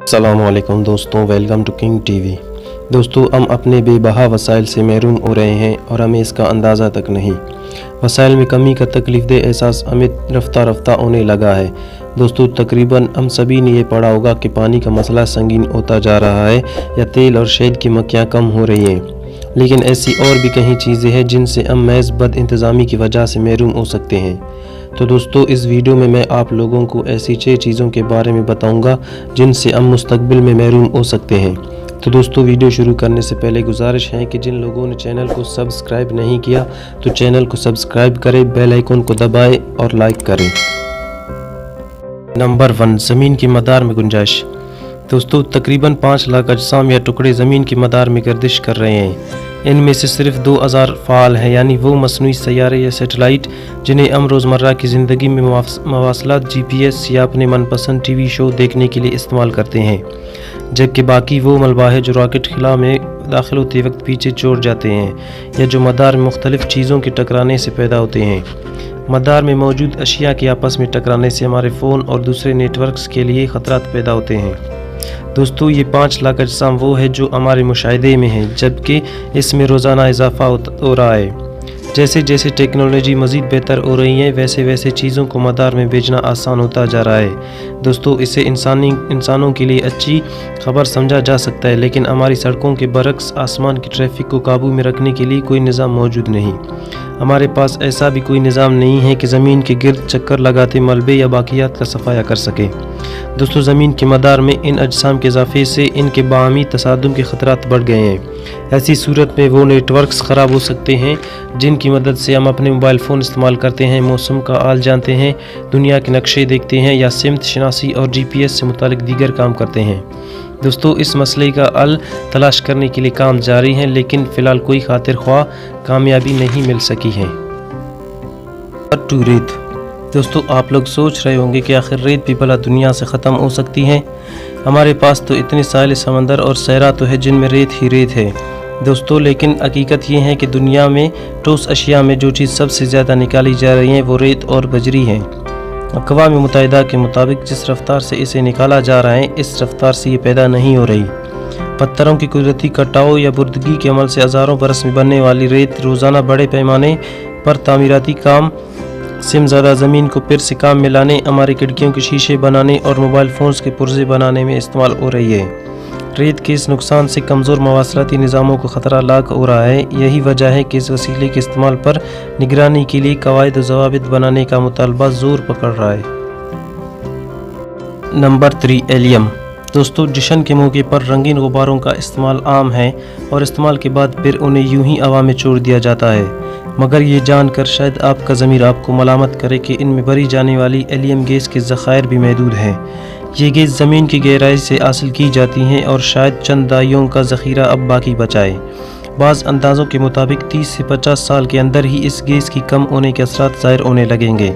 अस्सलाम वालेकुम दोस्तों, वेलकम टू किंग टीवी। दोस्तों, हम अपने बेबहा वसाइल से महरूम हो रहे हैं और हमें इसका अंदाज़ा तक नहीं। वसाइल में कमी का तकलीफ़देह एहसास हमें रफ्ता रफ्ता होने लगा है। दोस्तों, तकरीबन हम सभी ने ये पढ़ा होगा कि पानी का मसला संगीन होता जा रहा है या तेल और शहद की मक्खियाँ कम हो रही हैं। लेकिन ऐसी और भी कई चीज़ें हैं जिनसे हम महज बद इंतज़ामी की वजह से महरूम हो सकते हैं। तो दोस्तों, इस वीडियो में मैं आप लोगों को ऐसी 6 चीज़ों के बारे में बताऊंगा जिनसे हम मुस्तकबिल में महरूम हो सकते हैं। तो दोस्तों, वीडियो शुरू करने से पहले गुजारिश है कि जिन लोगों ने चैनल को सब्सक्राइब नहीं किया तो चैनल को सब्सक्राइब करें, बेल आइकन को दबाएं और लाइक करें। नंबर 1, ज़मीन की मदार में गुंजाइश। दोस्तों, तकरीबन 5 लाख अजसाम या टुकड़े ज़मीन की मदार में गर्दिश कर रहे हैं। इनमें से सिर्फ 2000 फ़ाल हैं, यानी वो मसनूई सैयारे या सैटेलाइट जिन्हें हम रोज़मर्रा की ज़िंदगी में मवासलात, GPS या अपने मनपसंद TV शो देखने के लिए इस्तेमाल करते हैं। जबकि बाकी वो मलबा है जो रॉकेट खिला में दाखिल होते वक्त पीछे छोड़ जाते हैं या जो मदार में मुख्तलिफ चीज़ों के टकराने से पैदा होते हैं। मदार में मौजूद अशिया के आपस में टकराने से हमारे फ़ोन और दूसरे नेटवर्क्स के लिए ख़तरात पैदा होते हैं। दोस्तों, ये 5 लाख अजसाम वो है जो हमारे मुशाहिदे में है, जबकि इसमें रोज़ाना इजाफा हो रहा है। जैसे जैसे टेक्नोलॉजी मज़ीद बेहतर हो रही है वैसे वैसे चीज़ों को मदार में भेजना आसान होता जा रहा है। दोस्तों, इसे इंसानों के लिए अच्छी खबर समझा जा सकता है, लेकिन हमारी सड़कों के बरक्स आसमान की ट्रैफिक को काबू में रखने के लिए कोई निज़ाम मौजूद नहीं। हमारे पास ऐसा भी कोई निज़ाम नहीं है कि ज़मीन के गिर्द चक्कर लगाते मलबे या बाकियात का सफाया कर सके। दोस्तों, ज़मीन के मदार में इन अजसाम के इजाफे से इनके बाहमी तसादुम के ख़तरात बढ़ गए हैं। ऐसी सूरत में वो नेटवर्क्स ख़राब हो सकते हैं जिनकी मदद से हम अपने मोबाइल फ़ोन इस्तेमाल करते हैं, मौसम का हाल जानते हैं, दुनिया के नक्शे देखते हैं या सिमत शनासी और GPS से मुतालिक दीगर काम करते हैं। दोस्तों, इस मसले का हल तलाश करने के लिए काम जारी है, लेकिन फ़िलहाल कोई खातिर ख्वाह कामयाबी नहीं मिल सकी है। रेत। दोस्तों, आप लोग सोच रहे होंगे कि आखिर रेत भी भला दुनिया से ख़त्म हो सकती है। हमारे पास तो इतने साहिल समंदर और सहरा तो है जिनमें रेत ही रेत है। दोस्तों, लेकिन हकीकत ये है कि दुनिया में ठोस अशिया में जो चीज़ सबसे ज़्यादा निकाली जा रही है वो रेत और बजरी है। अक़वाम मुत्तहिदा के मुताबिक जिस रफ्तार से इसे निकाला जा रहा है, इस रफ्तार से ये पैदा नहीं हो रही। पत्थरों की कुदरती कटाव या बुर्दगी के अमल से हज़ारों बरस में बनने वाली रेत रोज़ाना बड़े पैमाने पर तामीराती काम, सिमज़दा ज़मीन को फिर से काम में लाने, हमारी खिड़कियों के शीशे बनाने और मोबाइल फ़ोन्स के पुर्जे बनाने में इस्तेमाल हो रही है। रेत के इस नुकसान से कमज़ोर मवासलाती निज़ामों को ख़तरा लाक हो रहा है। यही वजह है कि इस वसीले के इस्तेमाल पर निगरानी के लिए कवायद व ज़वाबित बनाने का मुतालबा ज़ोर पकड़ रहा है। Number 3, allium. दोस्तों, जश्न के मौके पर रंगीन गुब्बारों का इस्तेमाल आम है और इस्तेमाल के बाद फिर उन्हें यूं ही हवा में छोड़ दिया जाता है, मगर ये जानकर शायद आपका ज़मीर आपको मलामत करे कि इनमें भरी जाने वाली एलियम गैस के ज़खायर भी महदूद हैं। ये गैस ज़मीन की गहराई से हासिल की जाती हैं और शायद चंद दहाइयों का ज़ख़ीरा अब बाकी बचा है। बाज़ अंदाज़ों के मुताबिक 30 से 50 साल के अंदर ही इस गैस की कम होने के असरात ज़ाहिर होने लगेंगे।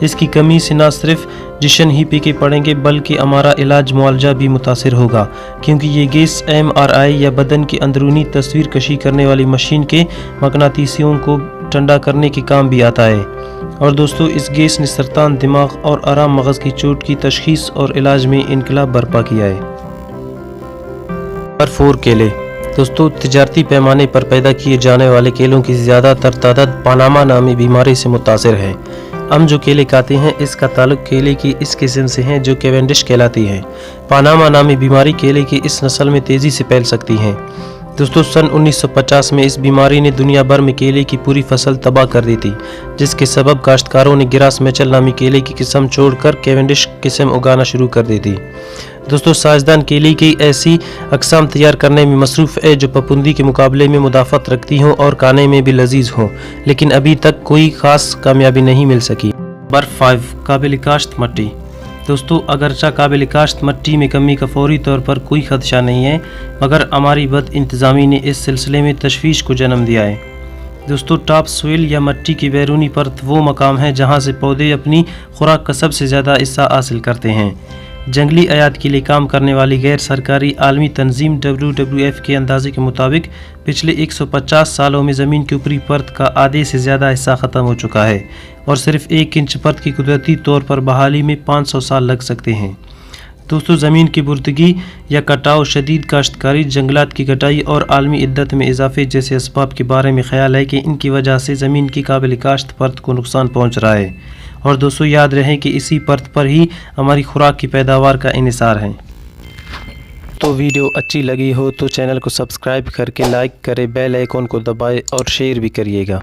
इसकी कमी से न सिर्फ जश्न ही पीके पड़ेंगे बल्कि हमारा इलाज मुआवजा भी मुतासिर होगा, क्योंकि ये गैस MRI या बदन की अंदरूनी तस्वीर कशी करने वाली मशीन के मकनातीसियों को ठंडा करने के काम भी आता है। और दोस्तों, इस गैस ने सरतान, दिमाग और आराम मगज़ की चोट की तशख़ीस और इलाज में इनकलाब बर्पा किया है। नंबर 4, केले। दोस्तों, तिजारती पैमाने पर पैदा किए जाने वाले केलों की ज़्यादातर तादाद पानामा नामी बीमारी से मुतासिर है। हम जो केले खाते हैं इसका ताल्लुक केले की इस किस्म से है जो कैवेंडिश कहलाती है। पानामा नामी बीमारी केले की इस नस्ल में तेज़ी से फैल सकती है। दोस्तों, सन 1950 में इस बीमारी ने दुनिया भर में केले की पूरी फसल तबाह कर दी थी, जिसके सबब काश्तकारों ने गिरास मैचल नामी केले की किस्म छोड़कर कैवेंडिश किस्म उगाना शुरू कर दी थी। दोस्तों, साइंसदान केले की ऐसी अक़साम तैयार करने में मसरूफ़ है जो फफूंदी के मुकाबले में मुदाफ़त रखती हों और खाने में भी लजीज हों, लेकिन अभी तक कोई ख़ास कामयाबी नहीं मिल सकी। नंबर 5, काबिल काश्त मट्टी। दोस्तों, अगरचा काबिल काश्त मट्टी में कमी का फौरी तौर पर कोई खदशा नहीं है, मगर हमारी बद इंतज़ामी ने इस सिलसिले में तशवीश को जन्म दिया है। दोस्तों, टॉप सोइल या मट्टी की बैरूनी परत वो मकाम है जहाँ से पौधे अपनी खुराक का सबसे ज़्यादा हिस्सा हासिल करते हैं। जंगली आयात के लिए काम करने वाली गैर सरकारी आलमी तंजीम WWF के अंदाजे के मुताबिक पिछले 150 सालों में ज़मीन की ऊपरी परत का आधे से ज़्यादा हिस्सा ख़त्म हो चुका है और सिर्फ 1 इंच परत की कुदरती तौर पर बहाली में 500 साल लग सकते हैं। دوستو زمین کی بردگی یا کٹاؤ، شدید کاشتکاری، جنگلات کی کٹائی اور عالمی عدت میں اضافے جیسے اسباب کے بارے میں خیال ہے کہ ان کی وجہ سے زمین کی قابل کاشت پرت کو نقصان پہنچ رہا ہے، اور دوستو یاد رہیں کہ اسی پرت پر ہی ہماری خوراک کی پیداوار کا انحصار ہے۔ تو ویڈیو اچھی لگی ہو تو چینل کو سبسکرائب کر کے لائک کرے، بیل آئیکن کو دبائے اور شیئر بھی کریے گا۔